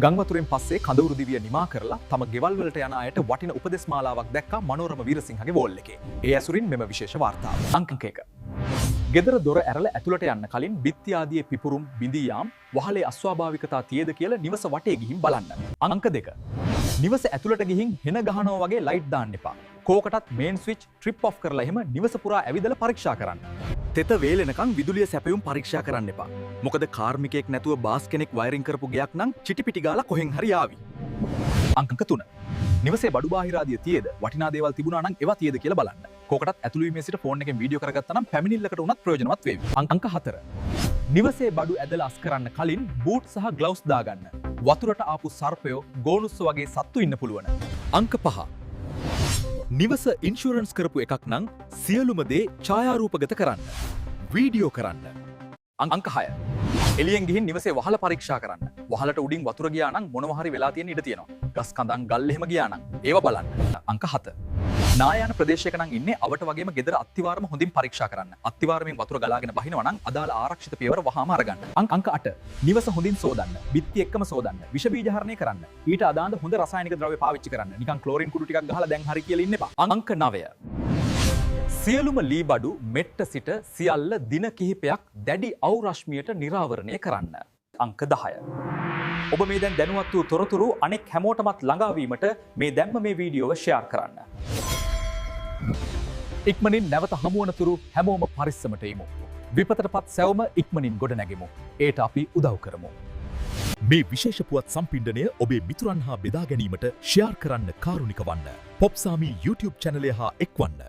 ගංවතුරෙන් පස්සේ කඳවුරු දිවිය නිමා කරලා තම ගෙවල් වලට යන අයට වටින උපදෙස් මාලාවක් දැක්කා මනෝරම වීරසිංහගේ වෝල් එකේ. ඒ ඇසුරින් මෙම විශේෂ වාර්තාව. අංක 1. ගෙදර දොර ඇරලා ඇතුළට යන්න කලින් බිත්ති ආදියේ පිපුරුම් බිඳී යාම් වහලේ අස්වාභාවිකතා තියේද කියලා නිවස වටේ ගිහින් බලන්න. අංක 2. නිවස ඇතුළට ගිහින් හෙන ගහනවා වගේ ලයිට් දාන්න එපා. කෝකටත් මේන් ස්විච් ට්‍රිප් ඔෆ් කරලා එහෙම නිවස පුරා ඇවිදලා පරීක්ෂා කරන්න. තෙත වේලෙනකන් විදුලිය සැපයුම් පරීක්ෂා කරන්න එපා. මොකද කාර්මිකයෙක් නැතුව බාස් කෙනෙක් වයරින් කරපු ගයක් නම් චිටිපිටි ගාලා කොහෙන් හරි ආවි. අංක 3. නිවසේ බඩු බාහිර ආදිය තියේද වටිනා දේවල් තිබුණා නම් ඒවා තියේද කියලා බලන්න. කෝකටත් ඇතුළු වීමේ සිට ෆෝන් එකෙන් වීඩියෝ කරගත්තා නම් පැමිණිල්ලකට උනත් ප්‍රයෝජනවත් වේවි. අංක 4. නිවසේ බඩු ඇදලා අස් කරන්න කලින් බූට් සහ ග්ලව්ස් දාගන්න. වතුරට ආපු සර්පයෝ ගෝනුස්ස වගේ සත්තු ඉන්න පුළුවන්. අංක 5. නිවස ඉන්ෂුරන්ස් කරපු එකක් නම් සියලුම දේ ඡායාරූපගත කරන්න. වීඩියෝ කරන්න. අංක 6. එළියෙන් ගිහින් නිවසේ වහල පරීක්ෂා කරන්න. වහලට උඩින් වතුර ගියා නම් මොනවා හරි වෙලා තියෙන ඉඩ තියෙනවා. ගස් කඳන් ගල් එහෙම ගියා නම් ඒව බලන්න. අංක 7. නායන ප්‍රදේශයක නම් ඉන්නේ අවට වගේම ගෙදර අත්තිවාරම හොඳින් පරීක්ෂා කරන්න. අත්තිවාරමෙන් වතුර ගලාගෙන බහිනවා නම් අදාළ ආරක්ෂිත පියවර වහාම අරගන්න. අංක 8. නිවස හොඳින් සෝදන්න. බිත්ති එක්කම සෝදන්න. විෂ බීජ හරණය කරන්න. ඊට අදාළ හොඳ රසායනික ද්‍රව්‍ය පාවිච්චි කරන්න. නිකන් ක්ලෝරින් කුඩු ටිකක් ගහලා දැන් හරි කියලා ඉන්න එපා. අංක 9. සියලුම ලී බඩු මෙට්ට සිට සියල්ල දින කිහිපයක් දැඩි අවු රශ්මියට නිරාවරණය කරන්න. අංක 10. ඔබ මේ දැන් දැනුවත් වූ තොරතුරු අනෙක් හැමෝටමත් ළඟාවීමට මේ දැම්ම මේ වීඩියෝව ෂෙයාර් කරන්න. ඉක්මනින් නැවත හමුවන තුරු හැමෝම පරිස්සමට ඉමු. විපතටපත් සැවම ඉක්මනින් ගොඩ නැගෙමු. ඒට අපි උදව් කරමු. මේ විශේෂ පුවත් සම්පින්ඩනය ඔබේ මිතුරන් හා බෙදා ගැනීමට ෂෙයාර් කරන්න කාරුණික වන්න. පොප්සාමි YouTube චැනලය හා එක්වන්න.